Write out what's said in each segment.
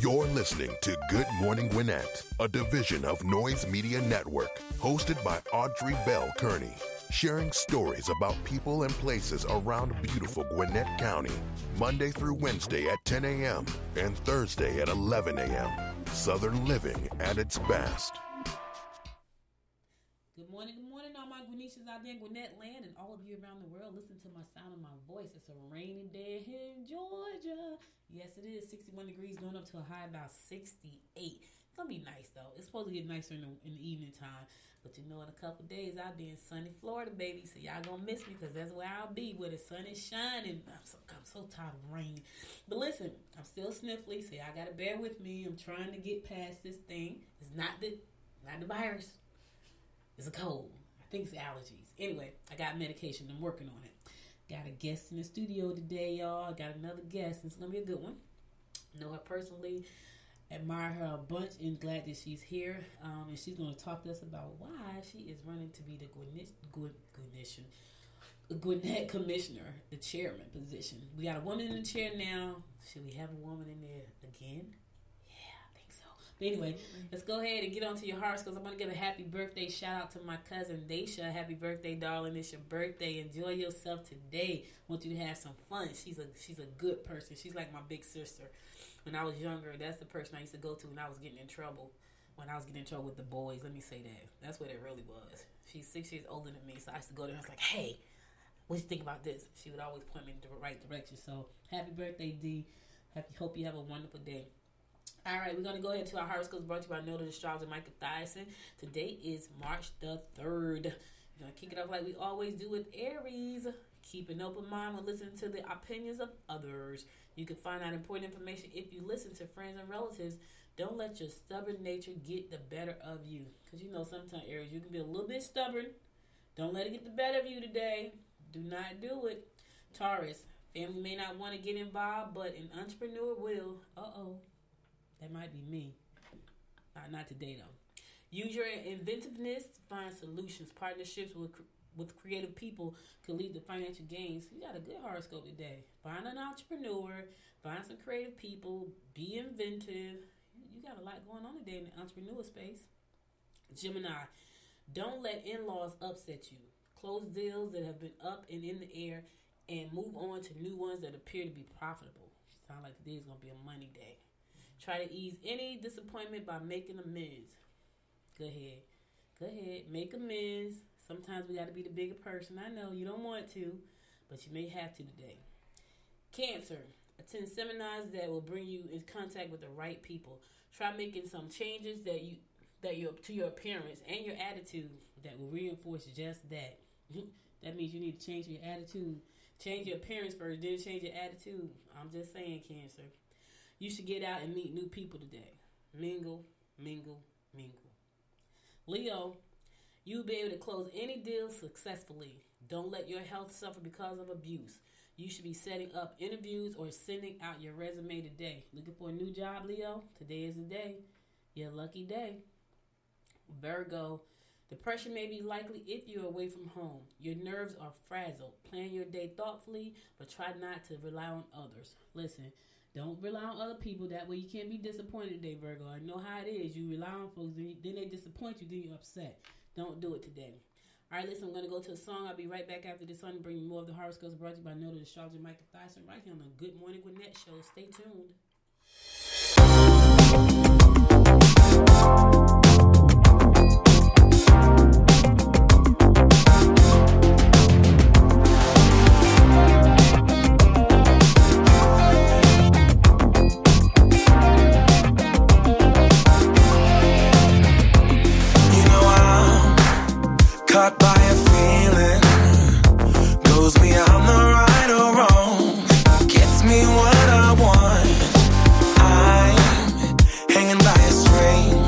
You're listening to Good Morning Gwinnett, a division of Noise Media Network, hosted by Audrey Bell Kearney, sharing stories about people and places around beautiful Gwinnett County, Monday through Wednesday at 10 a.m. and Thursday at 11 a.m. Southern living at its best. Good morning, all my Gwinnetians out there in Gwinnett land and all of you around the world. Listen to my sound of my voice. It's a rainy day here in Georgia. Yes, it is 61 degrees, going up to a high about 68. It's going to be nice, though. It's supposed to get nicer in the evening time. But you know, in a couple days, I'll be in sunny Florida, baby. So y'all going to miss me because that's where I'll be, where the sun is shining. I'm so tired of rain. But listen, I'm still sniffly, so y'all got to bear with me. I'm trying to get past this thing. It's not the virus. It's a cold. I think it's allergies. Anyway, I got medication. I'm working on it. Got a guest in the studio today, y'all. I got another guest. It's going to be a good one. Know her personally. Admire her a bunch and glad that she's here. And she's going to talk to us about why she is running to be the Gwinnett Commissioner, the chairman position. We got a woman in the chair now. Should we have a woman in there again? But anyway, let's go ahead and get on to your hearts because I'm going to give a happy birthday shout out to my cousin Daisha. Happy birthday, darling. It's your birthday. Enjoy yourself today. I want you to have some fun. She's a good person. She's like my big sister. When I was younger, that's the person I used to go to when I was getting in trouble. When I was getting in trouble with the boys. Let me say that. That's what it really was. She's 6 years older than me, so I used to go there and I was like, hey, what do you think about this? She would always point me in the right direction. So happy birthday, D. Hope you have a wonderful day. All right, we're going to go ahead to our horoscopes brought to you by Noted Astrologer Micah Thyssen. Today is March the 3rd. We're going to kick it off like we always do with Aries. Keep an open mind when listening to the opinions of others. You can find out important information if you listen to friends and relatives. Don't let your stubborn nature get the better of you. Because you know sometimes, Aries, you can be a little bit stubborn. Don't let it get the better of you today. Do not do it. Taurus, family may not want to get involved, but an entrepreneur will. That might be me. Not today, though. Use your inventiveness to find solutions. Partnerships with creative people could lead to financial gains. You got a good horoscope today. Find an entrepreneur. Find some creative people. Be inventive. You got a lot going on today in the entrepreneur space. Gemini, don't let in-laws upset you. Close deals that have been up and in the air and move on to new ones that appear to be profitable. Sound like today's going to be a money day. Try to ease any disappointment by making amends. Go ahead. Make amends. Sometimes we got to be the bigger person. I know you don't want to, but you may have to today. Cancer. Attend seminars that will bring you in contact with the right people. Try making some changes to your appearance and your attitude that will reinforce just that. That means you need to change your attitude. Change your appearance first, then change your attitude. I'm just saying, Cancer. You should get out and meet new people today. Mingle. Leo, you'll be able to close any deal successfully. Don't let your health suffer because of abuse. You should be setting up interviews or sending out your resume today. Looking for a new job, Leo? Today is the day. Your lucky day. Virgo, depression may be likely if you're away from home. Your nerves are fragile. Plan your day thoughtfully, but try not to rely on others. Listen, don't rely on other people. That way you can't be disappointed today, Virgo. I know how it is. You rely on folks, then they disappoint you, then you're upset. Don't do it today. All right, listen, I'm going to go to a song. I'll be right back after this song to bring you more of the horoscopes brought to you by Noted Astrologer Micah Thyssen right here on the Good Morning Gwinnett Show. Stay tuned. Caught by a feeling, goes beyond the right or wrong, gets me what I want. I'm hanging by a string,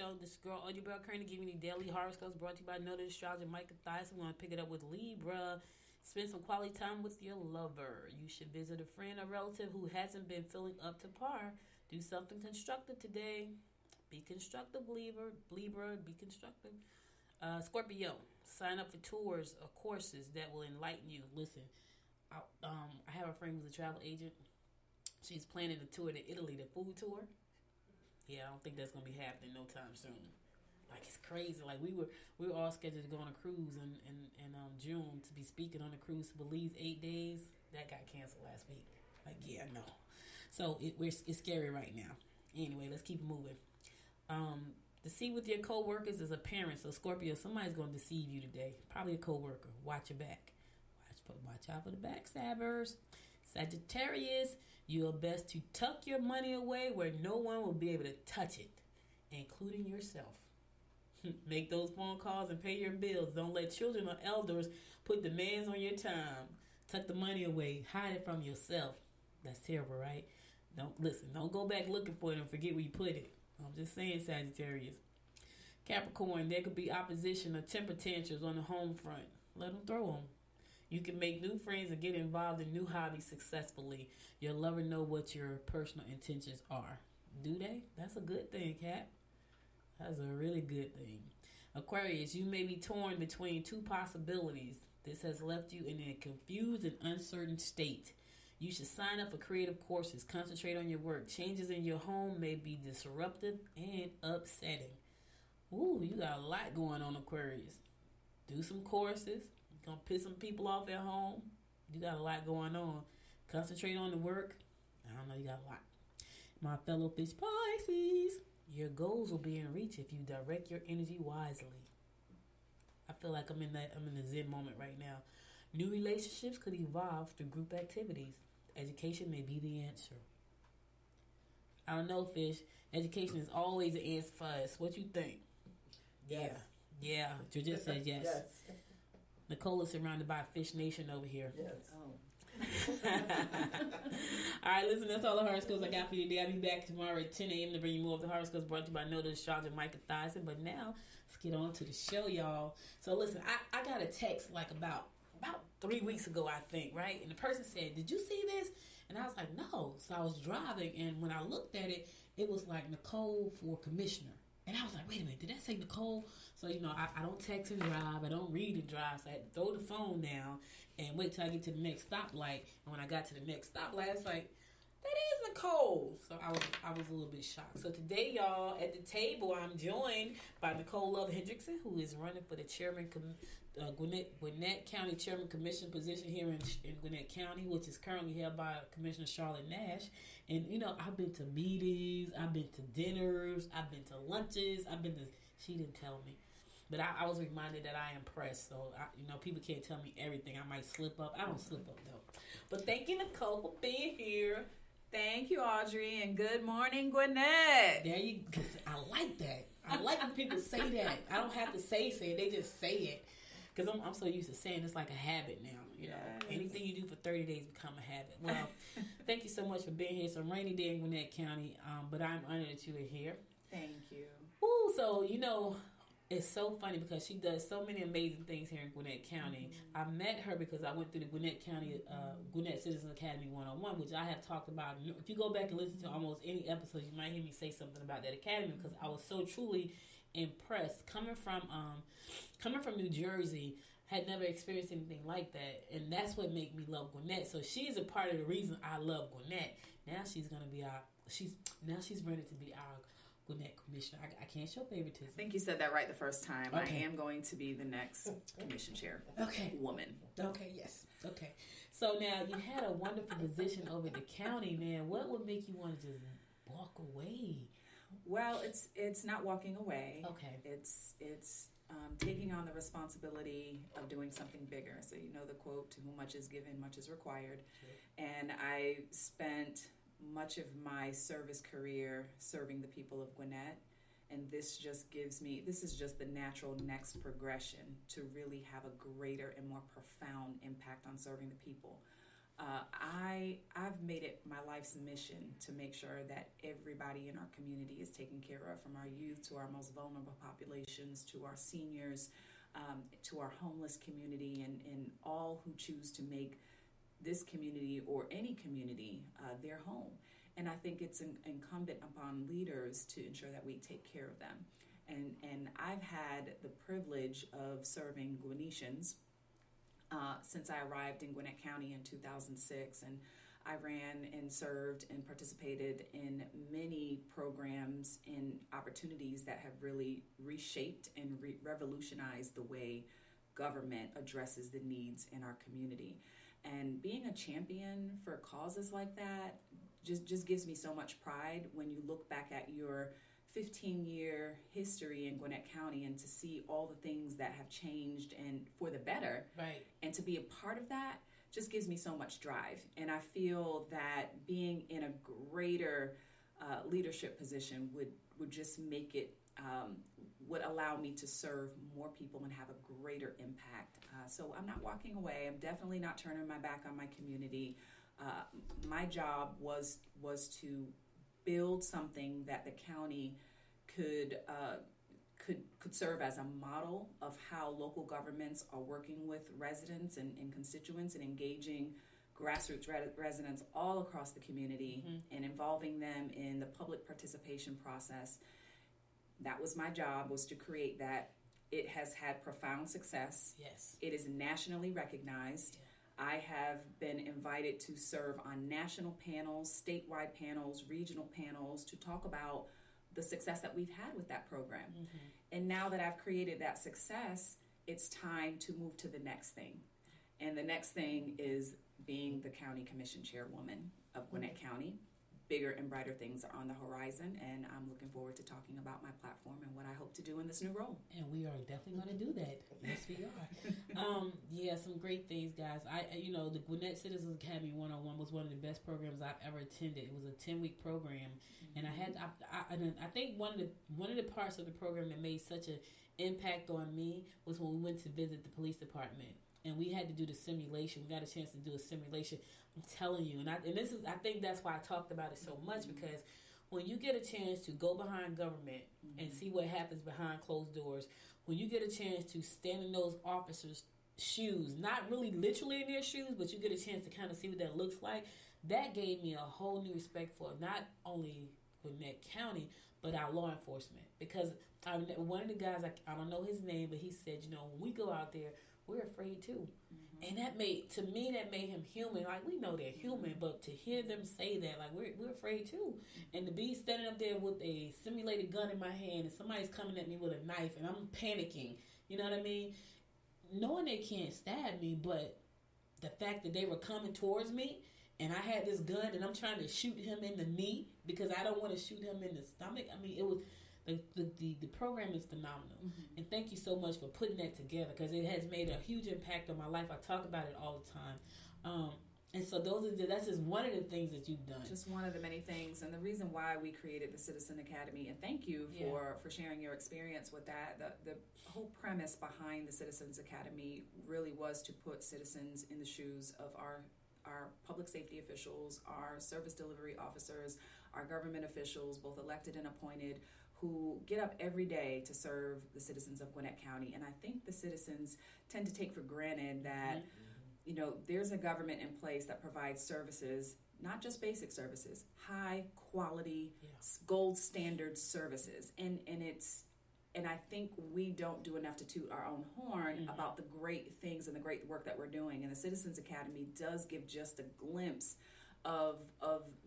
show. This girl, Audrey Bell Kearney, giving you daily horoscopes brought to you by Noted Astrologer Micah Thies. We want to pick it up with Libra. Spend some quality time with your lover. You should visit a friend or relative who hasn't been feeling up to par. Do something constructive today. Be constructive, Libra. Be constructive. Scorpio, sign up for tours or courses that will enlighten you. Listen, I have a friend who's a travel agent. She's planning a tour to Italy, the food tour. Yeah, I don't think that's gonna be happening no time soon. Like, it's crazy. Like, we were all scheduled to go on a cruise in June to be speaking on a cruise to Belize 8 days. That got canceled last week. Like, yeah, no. So it's scary right now. Anyway, let's keep moving. Deceive with your co-workers is apparent. So, Scorpio, somebody's going to deceive you today. Probably a co-worker. Watch your back. Watch out for the backstabbers. Sagittarius, you are best to tuck your money away where no one will be able to touch it, including yourself. Make those phone calls and pay your bills. Don't let children or elders put demands on your time. Tuck the money away. Hide it from yourself. That's terrible, right? Don't go back looking for it and forget where you put it. I'm just saying, Sagittarius. Capricorn, there could be opposition or temper tantrums on the home front. Let them throw them. You can make new friends and get involved in new hobbies successfully. Your lover know what your personal intentions are. Do they? That's a good thing, Cap. That's a really good thing. Aquarius, you may be torn between two possibilities. This has left you in a confused and uncertain state. You should sign up for creative courses. Concentrate on your work. Changes in your home may be disruptive and upsetting. Ooh, you got a lot going on, Aquarius. Do some courses. You're going to piss some people off at home. You got a lot going on. Concentrate on the work. I don't know, you got a lot. My fellow fish Pisces, your goals will be in reach if you direct your energy wisely. I feel like I'm in the Zen moment right now. New relationships could evolve through group activities. Education may be the answer. I don't know, Fish. Education is always the answer for us. What you think? Yes. Yeah. Georgette says yes. Yes. Nicole is surrounded by Fish Nation over here. Yes. All right, listen, that's all the horoscopes I got for you today. I'll be back tomorrow at 10 a.m. to bring you more of the horoscopes brought to you by Noted Astrologer Micah Thies. But now, let's get on to the show, y'all. So listen, I got a text like about 3 weeks ago, I think, right? And the person said, "Did you see this?" And I was like, "No." So I was driving, and when I looked at it, it was like Nicole for commissioner. And I was like, wait a minute, did that say Nicole? So, I don't text and drive. I don't read and drive. So I had to throw the phone down and wait till I get to the next stoplight. And when I got to the next stoplight, I was like, that is Nicole. So I was a little bit shocked. So today, y'all, at the table, I'm joined by Nicole Hendrickson, who is running for the chairman, Gwinnett County Chairman Commission position here in Gwinnett County, which is currently held by Commissioner Charlotte Nash. And, I've been to meetings, I've been to dinners, I've been to lunches, she didn't tell me. But I was reminded that I am pressed. So, people can't tell me everything. I might slip up. I don't slip up, though. But thank you, Nicole, for being here. Thank you, Audrey, and good morning, Gwinnett. There you go. I like that. I like when people say that. I don't have to say it. They just say it. Because I'm so used to saying it's like a habit now. Yes. Anything you do for 30 days become a habit. Well, thank you so much for being here. It's a rainy day in Gwinnett County, but I'm honored that you are here. Thank you. Ooh, so, it's so funny because she does so many amazing things here in Gwinnett County. Mm-hmm. I met her because I went through the Gwinnett County, Gwinnett Citizens Academy 101, which I have talked about. If you go back and listen to almost any episode, you might hear me say something about that academy because I was so truly impressed. Coming from New Jersey, had never experienced anything like that, and that's what made me love Gwinnett. So she's a part of the reason I love Gwinnett. Now she's gonna be she's ready to be our Gwinnett commissioner. I can't show favoritism. I think you said that right the first time. Okay. I am going to be the next commission chair. Okay. Woman. Okay, yes. Okay. So now you had a wonderful position over the county, man. What would make you want to just walk away? Well, it's not walking away. Okay. It's taking on the responsibility of doing something bigger. So the quote, "To whom much is given, much is required." Sure. And I spent much of my service career serving the people of Gwinnett, and this is just the natural next progression to really have a greater and more profound impact on serving the people. I've I've made it my life's mission to make sure that everybody in our community is taken care of, from our youth to our most vulnerable populations, to our seniors, to our homeless community, and all who choose to make this community or any community their home. And I think it's incumbent upon leaders to ensure that we take care of them. And I've had the privilege of serving Gwinnetians since I arrived in Gwinnett County in 2006, and I ran and served and participated in many programs and opportunities that have really reshaped and revolutionized the way government addresses the needs in our community. And being a champion for causes like that just gives me so much pride when you look back at your 15-year history in Gwinnett County and to see all the things that have changed and for the better, right, and to be a part of that just gives me so much drive. And I feel that being in a greater leadership position would just make it, would allow me to serve more people and have a greater impact. So I'm not walking away. I'm definitely not turning my back on my community. My job was to build something that the county could serve as a model of how local governments are working with residents and constituents and engaging grassroots residents all across the community, mm-hmm. and involving them in the public participation process. That was my job, was to create that. It has had profound success. Yes. It is nationally recognized. Yeah. I have been invited to serve on national panels, statewide panels, regional panels to talk about the success that we've had with that program. Mm-hmm. And now that I've created that success, it's time to move to the next thing. And the next thing is being the county commission chairwoman of Gwinnett mm-hmm. County. Bigger and brighter things are on the horizon, and I'm looking forward to talking about my platform and what I hope to do in this new role. And we are definitely going to do that. Yes, we are. Yeah, some great things, guys. The Gwinnett Citizens Academy 101 was one of the best programs I've ever attended. It was a 10-week program, mm-hmm. and I think one of the parts of the program that made such an impact on me was when we went to visit the police department. And we had to do the simulation. We got a chance to do a simulation. I'm telling you, I think that's why I talked about it so much, because when you get a chance to go behind government mm-hmm. and see what happens behind closed doors, when you get a chance to stand in those officers' shoes, not really literally in their shoes, but you get a chance to kind of see what that looks like, that gave me a whole new respect for not only Gwinnett County, but our law enforcement. Because one of the guys, I don't know his name, but he said, when we go out there, we're afraid too. Mm-hmm. And that made him human. Like, we know they're human, but to hear them say that, like, we're afraid too. And to be standing up there with a simulated gun in my hand and somebody's coming at me with a knife and I'm panicking, you know what I mean? Knowing they can't stab me, but the fact that they were coming towards me and I had this gun and I'm trying to shoot him in the knee because I don't want to shoot him in the stomach. I mean, it was... The program is phenomenal, mm-hmm. and thank you so much for putting that together, because it has made a huge impact on my life. I talk about it all the time, and so that's just one of the things that you've done. Just one of the many things, and the reason why we created the Citizen Academy. And thank you for sharing your experience with that. The whole premise behind the Citizens Academy really was to put citizens in the shoes of our public safety officials, our service delivery officers, our government officials, both elected and appointed, who get up every day to serve the citizens of Gwinnett County. And I think the citizens tend to take for granted that, there's a government in place that provides services, not just basic services, high quality, gold standard services. And I think we don't do enough to toot our own horn mm-hmm. about the great things and the great work that we're doing. And the Citizens Academy does give just a glimpse of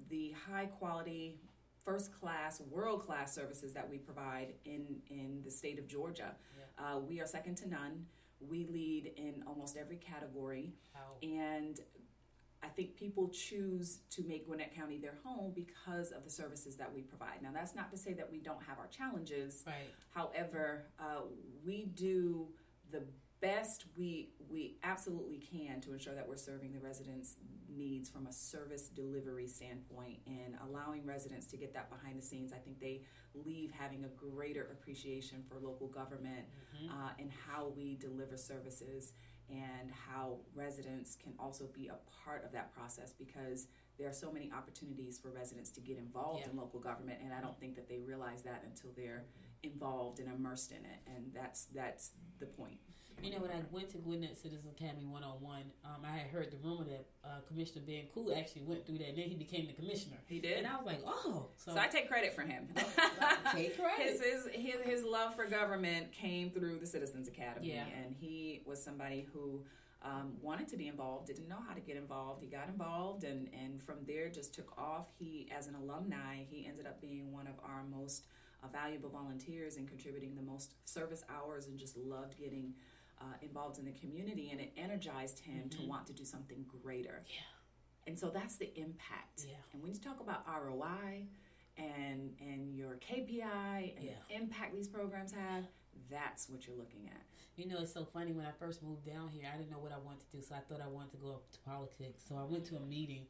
the high quality, first-class, world-class services that we provide in the state of Georgia. Yeah. We are second to none. We lead in almost every category. Wow. And I think people choose to make Gwinnett County their home because of the services that we provide. Now, that's not to say that we don't have our challenges. Right. However, we do the best we absolutely can to ensure that we're serving the residents' needs from a service delivery standpoint and allowing residents to get that behind the scenes. I think they leave having a greater appreciation for local government mm-hmm. And how we deliver services. and how residents can also be a part of that process, because there are so many opportunities for residents to get involved in local government, and I don't think that they realize that until they're involved and immersed in it, and that's the point. You know, when I went to Gwinnett Citizens Academy 101, I had heard the rumor that Commissioner Ben Cool actually went through that, and then he became the commissioner. He did, and I was like, oh. So I take credit for him. Take credit. His love for government came through the Citizens Academy, and he was somebody who wanted to be involved, didn't know how to get involved. He got involved, and from there just took off. He, as an alumni, he ended up being one of our most valuable volunteers and contributing the most service hours, and just loved getting involved in the community, and it energized him to want to do something greater. And so that's the impact. And when you talk about ROI and your KPI and the impact these programs have, that's what you're looking at. You know, it's so funny. When I first moved down here, I didn't know what I wanted to do, so I thought I wanted to go up to politics. So I went to a meeting.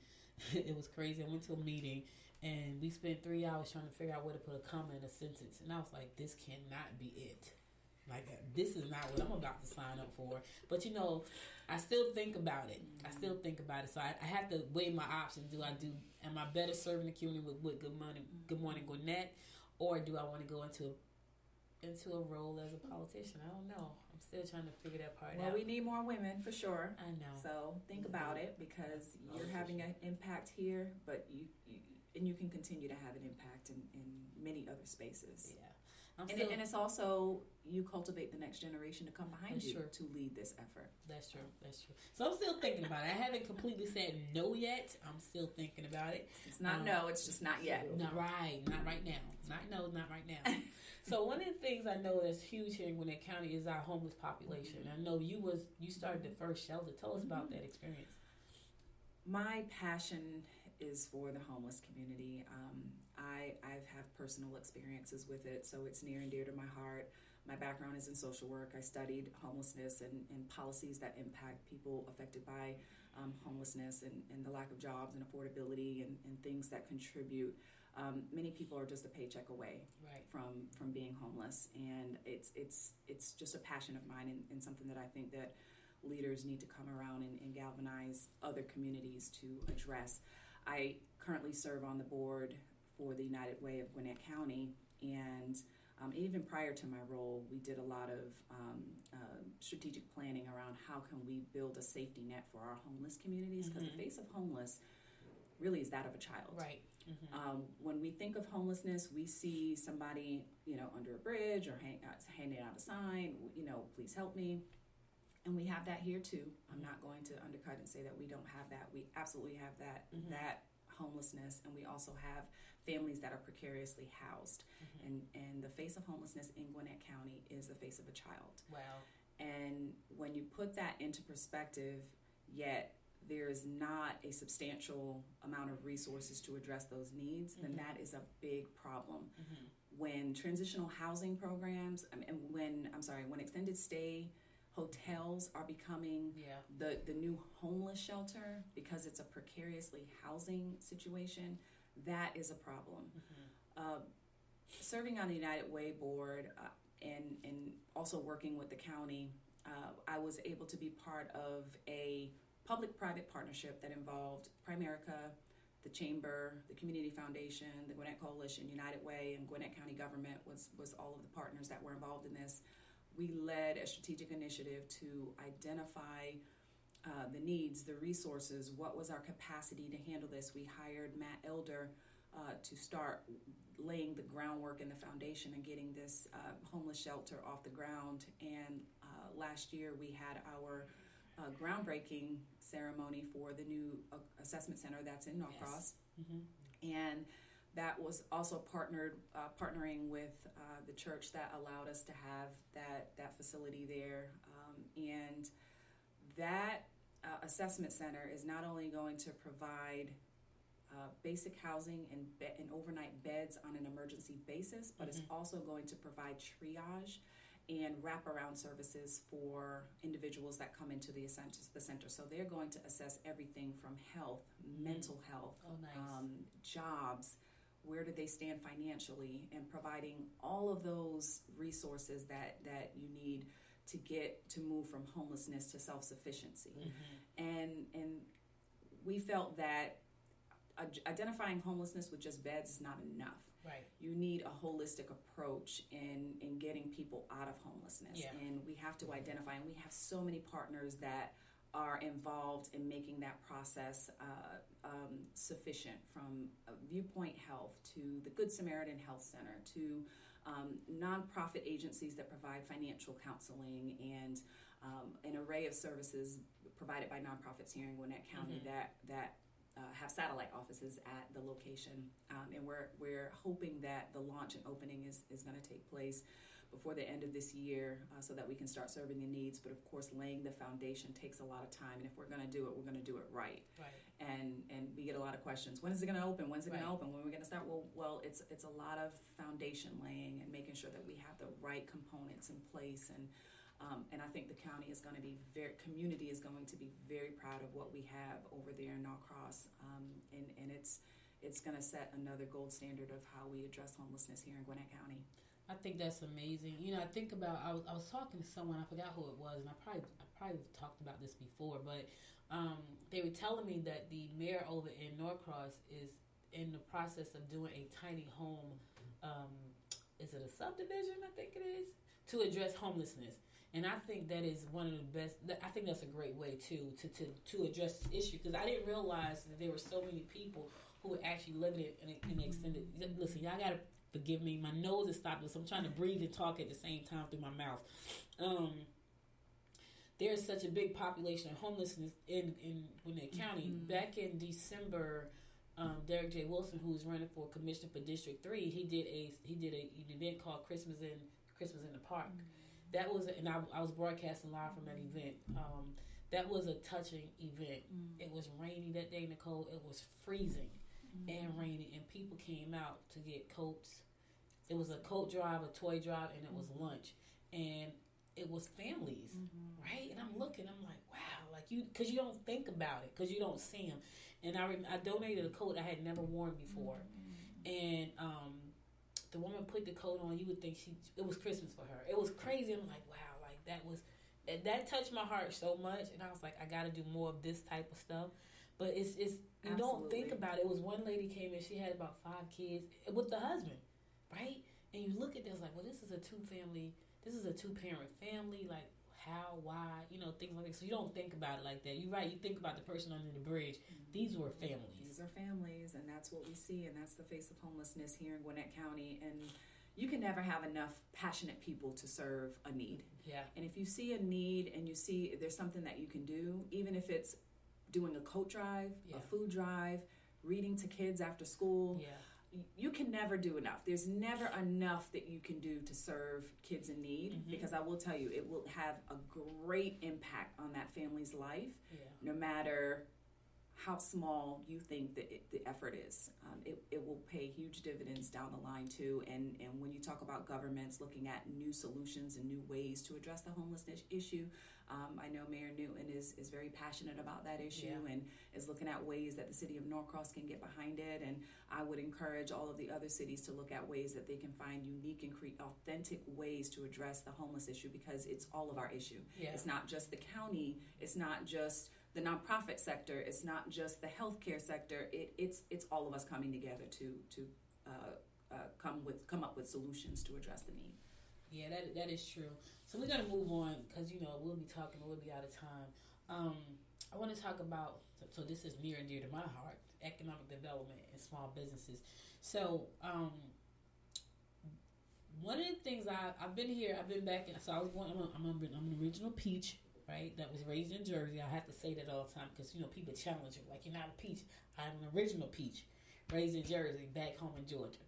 It was crazy. I went to a meeting, and we spent 3 hours trying to figure out where to put a comma in a sentence. And I was like, this cannot be it. Like, this is not what I'm about to sign up for. But, you know, I still think about it. So I have to weigh my options. Am I better serving the community with Good Morning Gwinnett, or do I want to go into a role as a politician? I don't know. I'm still trying to figure that part out. Well, we need more women for sure. I know. So think about it, because you're having an impact here, but you can continue to have an impact in many other spaces. Yeah. And it's also, you cultivate the next generation to come behind you to lead this effort. That's true. So I'm still thinking about it. I haven't completely said no yet. I'm still thinking about it. It's not no, it's just not yet. Not right now. Not right now. So one of the things I know that's huge here in Gwinnett County is our homeless population. I know you started the first shelter. Tell us about that experience. My passion is for the homeless community. I have personal experiences with it, so it's near and dear to my heart. My background is in social work. I studied homelessness and policies that impact people affected by homelessness and the lack of jobs and affordability and things that contribute. Many people are just a paycheck away from being homeless, and it's just a passion of mine and something that I think that leaders need to come around and galvanize other communities to address. I currently serve on the board for the United Way of Gwinnett County, and even prior to my role, we did a lot of strategic planning around how can we build a safety net for our homeless communities, because the face of homeless really is that of a child. Right. When we think of homelessness, we see somebody, under a bridge or handing out a sign, please help me. And we have that here too. I'm not going to undercut and say that we don't have that. We absolutely have that homelessness, and we also have families that are precariously housed. And the face of homelessness in Gwinnett County is the face of a child. Wow. And when you put that into perspective, yet there is not a substantial amount of resources to address those needs, then that is a big problem. When transitional housing programs, when extended stay hotels are becoming the new homeless shelter because it's a precariously housing situation, that is a problem. Serving on the United Way board and also working with the county, I was able to be part of a public-private partnership that involved Primerica, the Chamber, the Community Foundation, the Gwinnett Coalition, United Way, and Gwinnett County government was all of the partners that were involved in this. We led a strategic initiative to identify the needs, the resources, what was our capacity to handle this. We hired Matt Elder to start laying the groundwork and the foundation and getting this homeless shelter off the ground. And last year we had our groundbreaking ceremony for the new assessment center that's in Norcross. And that was also partnering with the church that allowed us to have that facility there. And that assessment center is not only going to provide basic housing and overnight beds on an emergency basis, but it's also going to provide triage and wraparound services for individuals that come into the center. So they're going to assess everything from health, mental health, jobs, where do they stand financially, and providing all of those resources that you need to move from homelessness to self-sufficiency. And we felt that identifying homelessness with just beds is not enough. Right. You need a holistic approach in getting people out of homelessness. Yeah. And we have to identify, and we have so many partners that are involved in making that process sufficient, from Viewpoint Health to the Good Samaritan Health Center to nonprofit agencies that provide financial counseling and an array of services provided by nonprofits here in Gwinnett County that have satellite offices at the location. And we're hoping that the launch and opening is going to take place before the end of this year, so that we can start serving the needs. But of course, laying the foundation takes a lot of time, and if we're going to do it, we're going to do it right. And we get a lot of questions. When is it going to open? When's it going to open? When are we going to start? Well, it's a lot of foundation laying and making sure that we have the right components in place. And I think the county is going to be community is going to be very proud of what we have over there in Norcross. And it's going to set another gold standard of how we address homelessness here in Gwinnett County. I think that's amazing. I think about, I was talking to someone, I forgot who it was, and I probably talked about this before, but they were telling me that the mayor over in Norcross is in the process of doing a tiny home, is it a subdivision, I think it is, to address homelessness. And I think that is one of the best, I think that's a great way too, to address this issue, because I didn't realize that there were so many people who were actually living in an extended, listen, y'all gotta forgive me, my nose is stopped, so I'm trying to breathe and talk at the same time through my mouth. There's such a big population of homelessness in Gwinnett County. Back in December, Derek J. Wilson, who was running for commission for District 3, he did an event called Christmas in the Park. That was, and I was broadcasting live from that event. That was a touching event. It was rainy that day, Nicole. It was freezing and rainy, and people came out to get coats. It was a coat drive, a toy drive, and it was lunch. And it was families, right? And I'm looking, I'm like, wow, like because you don't think about it, because you don't see them. And I donated a coat I had never worn before. And the woman put the coat on, you would think it was Christmas for her. It was crazy. I'm like, wow, like that touched my heart so much. And I was like, I got to do more of this type of stuff. But it's you don't think about it. It was one lady came in, she had about 5 kids with the husband, right? And you look at this like, well, this is a 2-parent family, like how, why, things like that. So you don't think about it like that. You're right, you think about the person under the bridge. These were families. These are families, and that's what we see, and that's the face of homelessness here in Gwinnett County. And you can never have enough passionate people to serve a need. Yeah. And if you see a need and you see there's something that you can do, even if it's doing a coat drive, a food drive, reading to kids after school, you can never do enough. There's never enough that you can do to serve kids in need, because I will tell you, it will have a great impact on that family's life, no matter how small you think that the effort is. It will pay huge dividends down the line too. And when you talk about governments looking at new solutions and new ways to address the homelessness issue, I know Mayor Newton is very passionate about that issue and is looking at ways that the city of Norcross can get behind it. And I would encourage all of the other cities to look at ways that they can find unique and authentic ways to address the homeless issue, because it's all of our issue. It's not just the county. It's not just the nonprofit sector. It's not just the healthcare sector. It's all of us coming together to come up with solutions to address the need. Yeah, that is true. So we're gonna move on, because we'll be talking, we'll be out of time. I want to talk about, so this is near and dear to my heart, economic development and small businesses. So one of the things I've been back in. So I'm an original peach. Right, that was raised in Jersey. I have to say that all the time, because people challenge it, like, you're not a peach. I'm an original peach, raised in Jersey, back home in Georgia.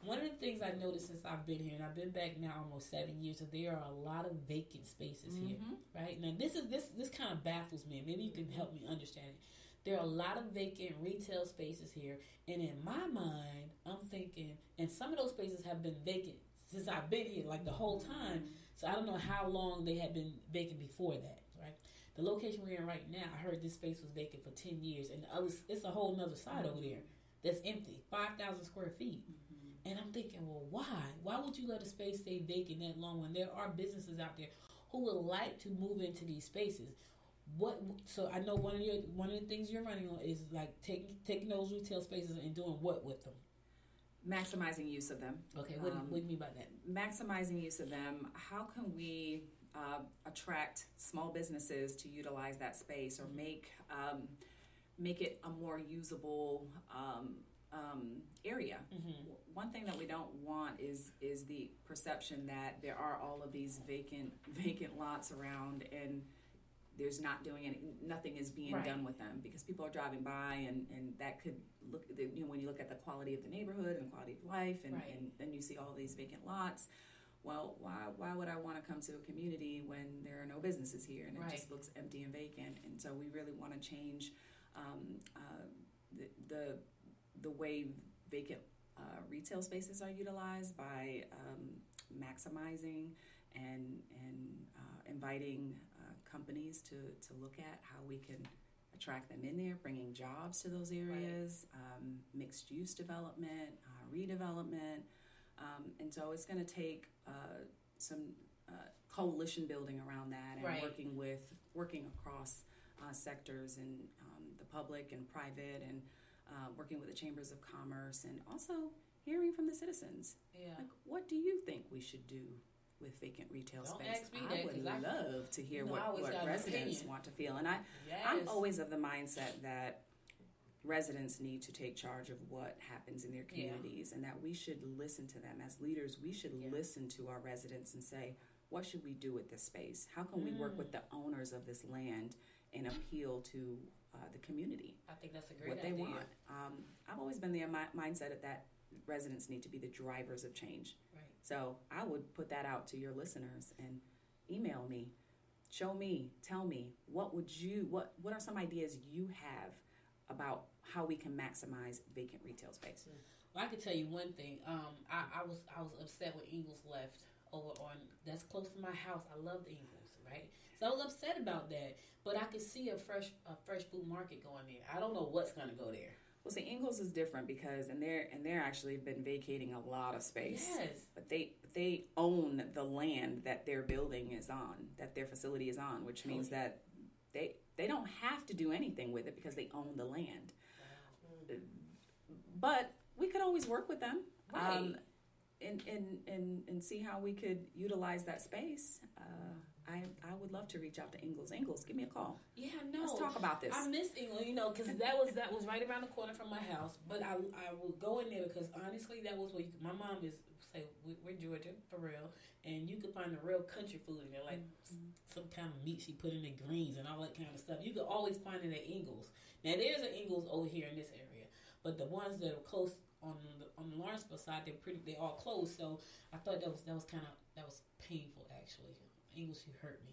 One of the things I noticed since I've been here, and I've been back now almost 7 years, so there are a lot of vacant spaces here. Right now, this kind of baffles me. Maybe you can help me understand it. There are a lot of vacant retail spaces here, and in my mind, I'm thinking, and some of those spaces have been vacant since I've been here, like the whole time. So I don't know how long they had been vacant before that, right? The location we're in right now, I heard this space was vacant for 10 years, and it's a whole nother side over there that's empty, 5,000 square feet. And I'm thinking, well, why? Why would you let a space stay vacant that long when there are businesses out there who would like to move into these spaces. So I know one of the things you're running on is like taking those retail spaces and doing what with them? Maximizing use of them. Okay, what do you mean by that? Maximizing use of them. How can we attract small businesses to utilize that space, or make it a more usable area? One thing that we don't want is the perception that there are all of these vacant lots around, and there's nothing is being done with them, because people are driving by, and that could look, when you look at the quality of the neighborhood and quality of life, and then you see all these vacant lots. Well, why would I want to come to a community when there are no businesses here and it just looks empty and vacant? And so we really want to change the way vacant retail spaces are utilized by maximizing and inviting companies to look at how we can attract them in there, bringing jobs to those areas, mixed use development, redevelopment. And so it's going to take some coalition building around that, and working across sectors in the public and private, and working with the chambers of commerce, and also hearing from the citizens. Yeah. Like, what do you think we should do with vacant retail space? Ask me I would love to hear what residents want to feel. And I'm always of the mindset that residents need to take charge of what happens in their communities, and that we should listen to them. As leaders, we should listen to our residents and say, what should we do with this space? How can we work with the owners of this land and appeal to the community? I think that's a great idea. What they want. I've always been the mindset that residents need to be the drivers of change. Right. So I would put that out to your listeners and email me, show me, tell me, what are some ideas you have about how we can maximize vacant retail space? Well, I can tell you one thing. I was upset when Ingles left over on, that's close to my house. I love Ingles, right? So I was upset about that. But I could see a fresh food market going there. I don't know what's going to go there. Well, see, Ingles is different because they're actually been vacating a lot of space. Yes. But they own the land that their building is on, that their facility is on, which means that they don't have to do anything with it because they own the land. Wow. But we could always work with them, and see how we could utilize that space. I would love to reach out to Ingles. Ingles, give me a call. Yeah, no. Let's talk about this. I miss Ingles, because that was right around the corner from my house. But I would go in there because honestly, that was where my mom is. Say we're Georgia for real, and you could find the real country food in there, like some kind of meat she put in the greens and all that kind of stuff. You could always find it at Ingles. Now there's an Ingles over here in this area, but the ones that are close on the Lawrenceville side, they're all closed. So I thought that was painful actually. Ingles, you hurt me.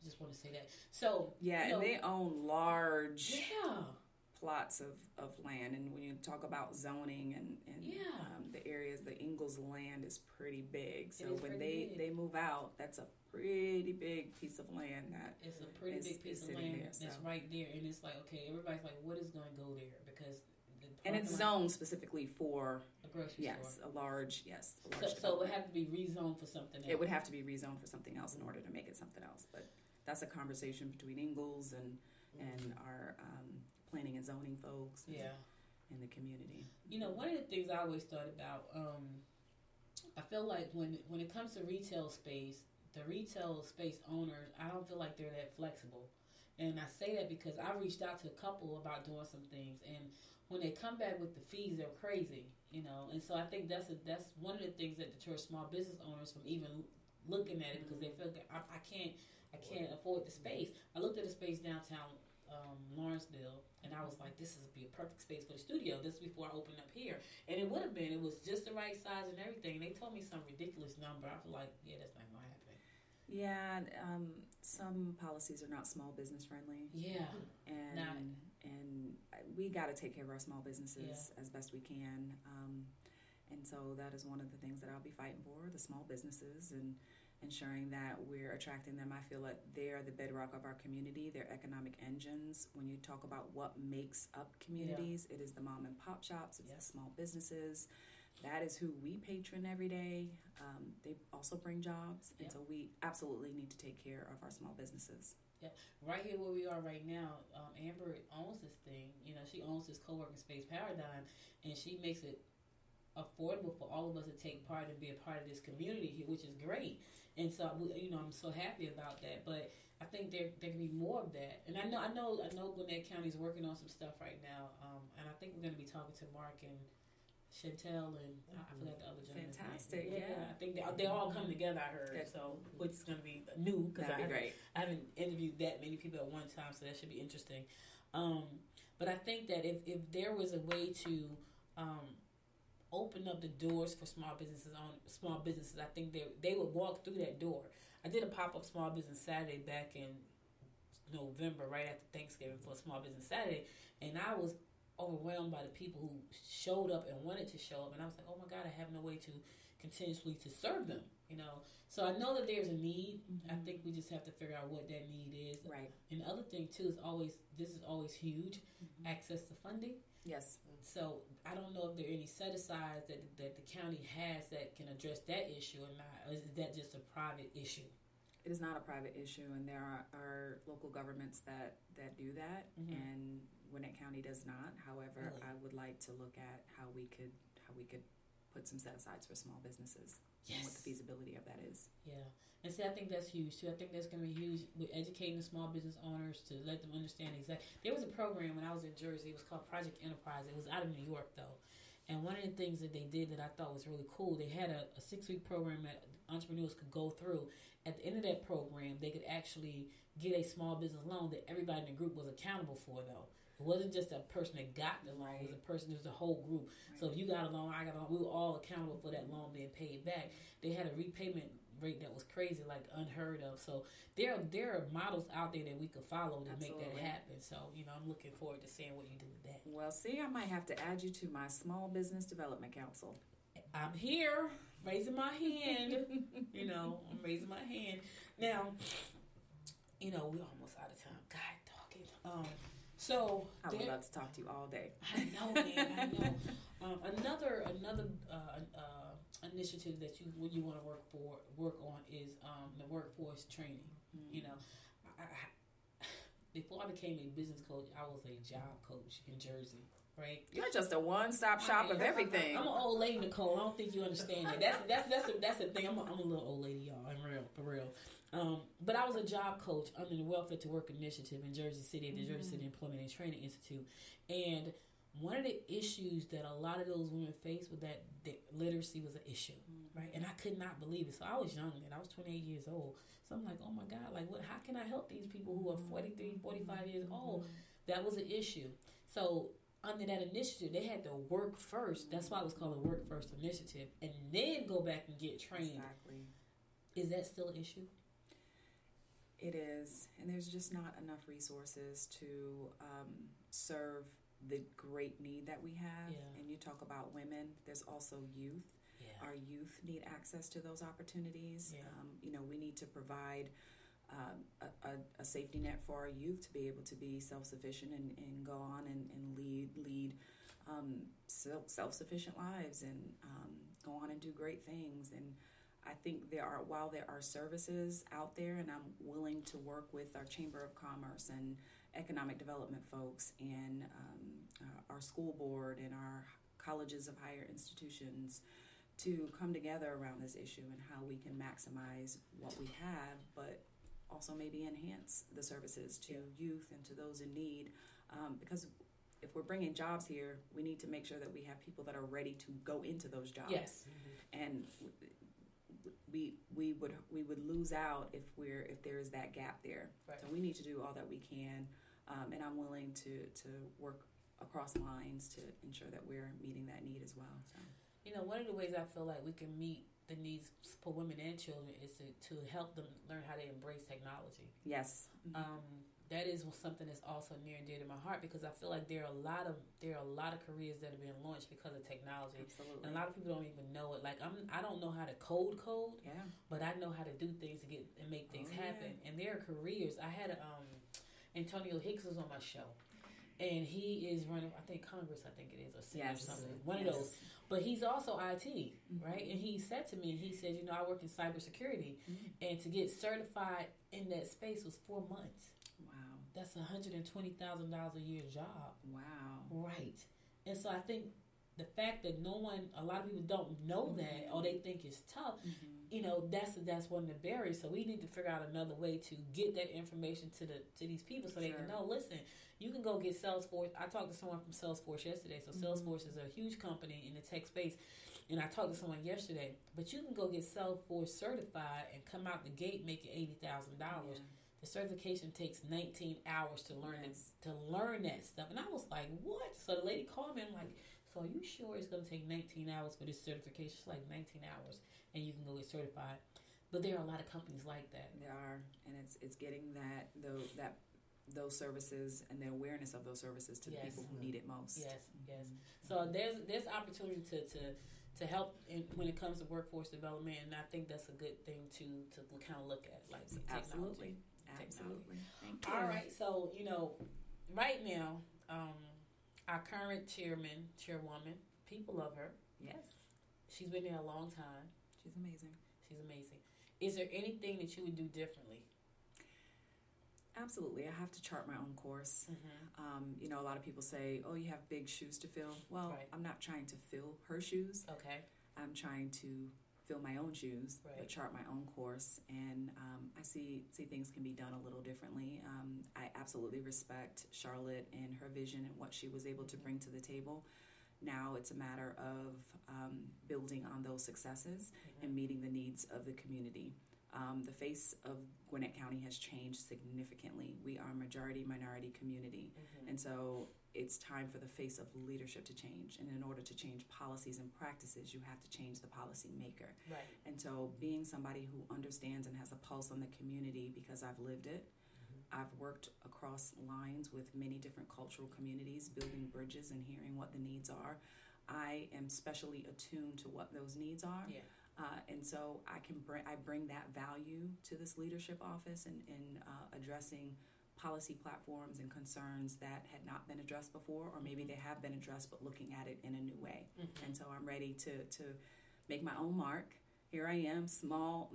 I just want to say that. So and they own large plots of land, and when you talk about zoning and the areas, the Ingles land is pretty big. So when they move out, that's a pretty big piece of land. It's a pretty big piece of land that's right there, and it's like, okay, everybody's like, what is going to go there? Because and it's zoned specifically for a grocery store. A large. So it would have to be rezoned for something else. It would have to be rezoned for something else in order to make it something else. But that's a conversation between Ingles and our planning and zoning folks. In the community. One of the things I always thought about, I feel like when it comes to retail space, the retail space owners, I don't feel like they're that flexible. And I say that because I reached out to a couple about doing some things, and when they come back with the fees, they're crazy, And so I think that's one of the things that deters small business owners from even looking at it, because they feel like I can't afford the space. I looked at the space downtown Lawrenceville, and I was like, this would be a perfect space for the studio. This is before I opened up here, and it would have been. It was just the right size and everything. And they told me some ridiculous number. I was like, that's not gonna happen. Yeah, some policies are not small business friendly. Yeah, and we got to take care of our small businesses as best we can. And so that is one of the things that I'll be fighting for, the small businesses, and ensuring that we're attracting them. I feel like they're the bedrock of our community. They're economic engines. When you talk about what makes up communities, it is the mom and pop shops, it's the small businesses that is who we patron every day. They also bring jobs, and so we absolutely need to take care of our small businesses. Yeah, right here where we are right now, Amber owns this thing. You know, she owns this co-working space Paradigm, and she makes it affordable for all of us to take part and be a part of this community here, which is great. And so, you know, I'm so happy about that. But I think there can be more of that. And I know Gwinnett County is working on some stuff right now. And I think we're going to be talking to Mark and Chantel and I forgot the other gentleman's Fantastic, name. Yeah. I think they all come together, I heard. So, which is going to be new because I haven't interviewed that many people at one time, so that should be interesting. But I think that if there was a way to open up the doors for small businesses, I think they would walk through that door. I did a pop-up small business Saturday back in November, right after Thanksgiving, for a small business Saturday, and I was overwhelmed by the people who showed up and wanted to show up, and I was like, oh my God, I have no way to continuously to serve them, you know. So I know that there's a need. I think we just have to figure out what that need is. Right. And the other thing too is this is always huge, access to funding. Yes. So I don't know if there are any set-asides that the county has that can address that issue or not. Or is that just a private issue? It is not a private issue, and there are local governments that do that, and Gwinnett County does not. However, I would like to look at how we could put some set-asides for small businesses and what the feasibility of that is. Yeah. And see, I think that's huge, too. I think that's going to be huge with educating the small business owners to let them understand exactly. There was a program when I was in Jersey. It was called Project Enterprise. It was out of New York, though. And one of the things that they did that I thought was really cool, they had a 6-week program that entrepreneurs could go through. At the end of that program, they could actually get a small business loan that everybody in the group was accountable for, though. It wasn't just a person that got the loan. It was a whole group. Right. So if you got a loan, I got a loan. We were all accountable for that loan being paid back. They had a repayment rate that was crazy, like unheard of. So there are models out there that we could follow to make that happen. So, you know, I'm looking forward to seeing what you do with that. Well, see, I might have to add you to my Small Business Development Council. I'm here, raising my hand. You know, I'm raising my hand. Now, you know, we're almost out of time. God, talking. So I would love to talk to you all day. I know, man. I know. Another initiative that you want to work on is the workforce training. You know, before I became a business coach, I was a job coach in Jersey. Right? You're just a one-stop shop of everything. I'm an old lady, Nicole. I don't think you understand that. That's the thing. I'm a little old lady, y'all. I'm real, for real. But I was a job coach under the Welfare to Work initiative in Jersey City at the Jersey City Employment and Training Institute. And one of the issues that a lot of those women faced was that literacy was an issue, right? And I could not believe it. So I was young then. I was 28 years old. So I'm like, oh my God, like what? How can I help these people who are 43, 45 years old? That was an issue. So under that initiative, they had to work first. That's why it was called a Work First Initiative, and then go back and get trained. Exactly. Is that still an issue? It is, and there's just not enough resources to serve the great need that we have. Yeah. And you talk about women, there's also youth. Yeah. Our youth need access to those opportunities. Yeah. You know, we need to provide a safety net for our youth to be able to be self-sufficient and go on and lead self-sufficient lives and go on and do great things. And I think while there are services out there, and I'm willing to work with our Chamber of Commerce and economic development folks and our school board and our colleges of higher institutions to come together around this issue and how we can maximize what we have, but also maybe enhance the services to youth and to those in need, because if we're bringing jobs here, we need to make sure that we have people that are ready to go into those jobs. Yes. And we would lose out if there is that gap there. Right. So we need to do all that we can, and I'm willing to work across lines to ensure that we're meeting that need as well. So. You know, one of the ways I feel like we can meet the needs for women and children is to help them learn how to embrace technology. Yes. That is something that's also near and dear to my heart, because I feel like there are a lot of careers that have been launched because of technology. Absolutely. And a lot of people don't even know it. Like I don't know how to code, but I know how to do things to get and make things happen. Yeah. And there are careers. I had Antonio Hicks was on my show, And he is running, I think Congress, I think it is, or Senate or something. One of those. But he's also IT, right? And he said to me, he said, I work in cybersecurity. And to get certified in that space was 4 months. Wow. That's $120,000 a year job. Wow. Right. And so I think the fact that a lot of people don't know that, or they think it's tough, that's one of the barriers. So we need to figure out another way to get that information to these people so they can know, listen, you can go get Salesforce. I talked to someone from Salesforce yesterday. So Salesforce is a huge company in the tech space. And I talked to someone yesterday. But you can go get Salesforce certified and come out the gate making $80,000. The certification takes 19 hours to learn that stuff. And I was like, what? So the lady called me. I'm like, so are you sure it's going to take 19 hours for this certification? It's like 19 hours and you can go get certified. But there are a lot of companies like that. There are. And it's getting those services and the awareness of those services to the people who need it most. Yes. So there's opportunity to help when it comes to workforce development, and I think that's a good thing to kind of look at, like Absolutely. Technology. Thank you. All right, so right now, our current chairwoman, people love her. Yes, she's been there a long time. She's amazing. Is there anything that you would do differently? Absolutely. I have to chart my own course. A lot of people say, oh, you have big shoes to fill. Well, I'm not trying to fill her shoes. Okay. I'm trying to fill my own shoes, but chart my own course. And I see things can be done a little differently. I absolutely respect Charlotte and her vision and what she was able to bring to the table. Now it's a matter of building on those successes and meeting the needs of the community. The face of Gwinnett County has changed significantly. We are a majority-minority community. And so it's time for the face of leadership to change. And in order to change policies and practices, you have to change the policy maker. Right. And so being somebody who understands and has a pulse on the community, because I've lived it, I've worked across lines with many different cultural communities, building bridges and hearing what the needs are. I am specially attuned to what those needs are. Yeah. And so I bring that value to this leadership office in addressing policy platforms and concerns that had not been addressed before, or maybe they have been addressed, but looking at it in a new way. And so I'm ready to make my own mark. Here I am, small,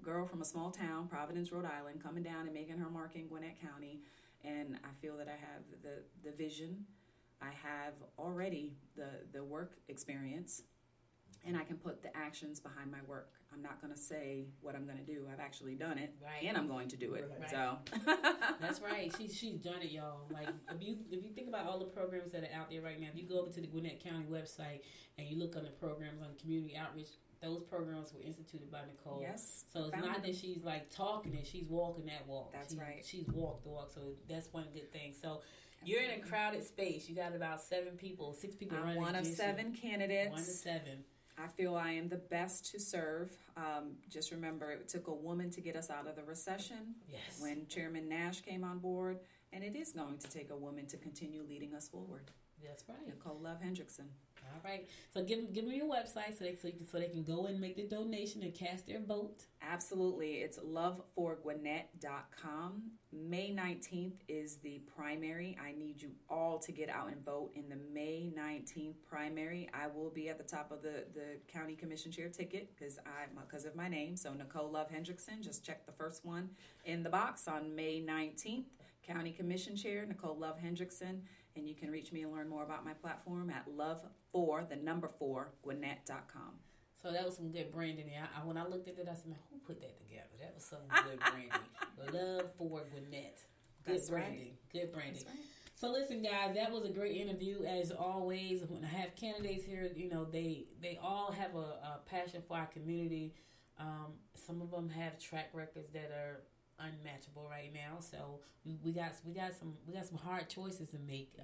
girl from a small town, Providence, Rhode Island, coming down and making her mark in Gwinnett County. And I feel that I have the vision. I have already the work experience. And I can put the actions behind my work. I'm not going to say what I'm going to do. I've actually done it, and I'm going to do it. Right. So that's right. She's done it, y'all. Like if you think about all the programs that are out there right now, if you go over to the Gwinnett County website and you look on the programs on community outreach, those programs were instituted by Nicole. Yes. So it's not that she's like talking it; she's walking that walk. That's right. She's walked the walk. So that's one good thing. So. You're in a crowded space. You got about 6 people I'm one of 7 candidates. 1 to 7. I feel I am the best to serve. Just remember, it took a woman to get us out of the recession. Yes. When Chairman Nash came on board, and it is going to take a woman to continue leading us forward. That's right. Nicole Hendrickson. All right. So give them your website so they can go and make the donation and cast their vote. Absolutely. It's loveforgwinnett.com. May 19th is the primary. I need you all to get out and vote in the May 19th primary. I will be at the top of the county commission chair ticket because of my name. So Nicole Hendrickson, just check the first one in the box on May 19th. County commission chair, Nicole Hendrickson. And you can reach me and learn more about my platform at love4Gwinnett.com. So that was some good branding there. When I looked at it, I said, man, who put that together? That was some good branding. Love for Gwinnett. Good branding. Right. Good branding. Right. So listen, guys, that was a great interview. As always, when I have candidates here, they all have a passion for our community. Some of them have track records that are unmatchable right now, so we got some hard choices to make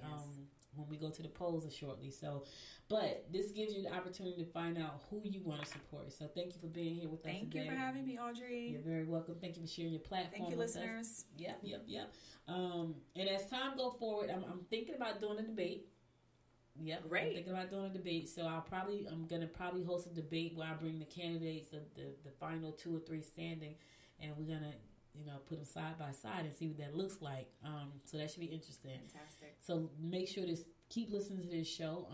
when we go to the polls shortly. So, but this gives you the opportunity to find out who you want to support. So, thank you for being here with us today. Thank you for having me, Audrey. You're very welcome. Thank you for sharing your platform. Thank you, with listeners. Us. Yep. And as time go forward, I'm thinking about doing a debate. Yep, great. I'm thinking about doing a debate, so I'm gonna probably host a debate where I bring the candidates, the final 2 or 3 standing, and we're gonna put them side by side and see what that looks like. So that should be interesting. Fantastic. So make sure to keep listening to this show.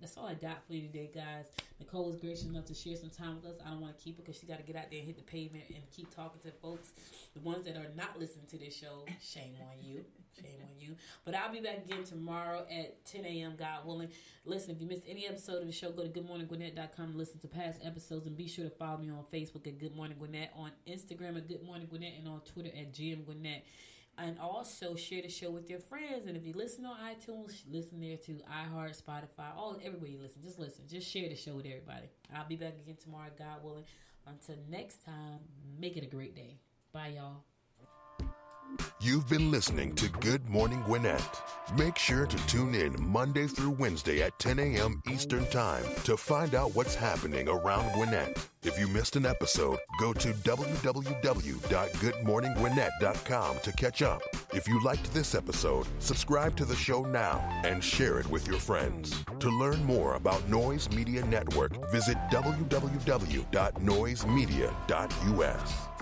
That's all I got for you today, guys. Nicole was gracious enough to share some time with us. I don't want to keep her because she got to get out there and hit the pavement and keep talking to folks. The ones that are not listening to this show, shame on you. Shame on you. But I'll be back again tomorrow at 10 a.m., God willing. Listen, if you missed any episode of the show, go to goodmorninggwinnett.com and listen to past episodes. And be sure to follow me on Facebook at Good Morning Gwinnett, on Instagram at Good Morning Gwinnett, and on Twitter at GM Gwinnett. And also share the show with your friends. And if you listen on iTunes, listen there too. iHeart, Spotify, everywhere you listen. Just listen. Just share the show with everybody. I'll be back again tomorrow, God willing. Until next time, make it a great day. Bye, y'all. You've been listening to Good Morning Gwinnett. Make sure to tune in Monday through Wednesday at 10 a.m. Eastern Time to find out what's happening around Gwinnett. If you missed an episode, go to www.goodmorninggwinnett.com to catch up. If you liked this episode, subscribe to the show now and share it with your friends. To learn more about Noise Media Network, visit www.noisemedia.us.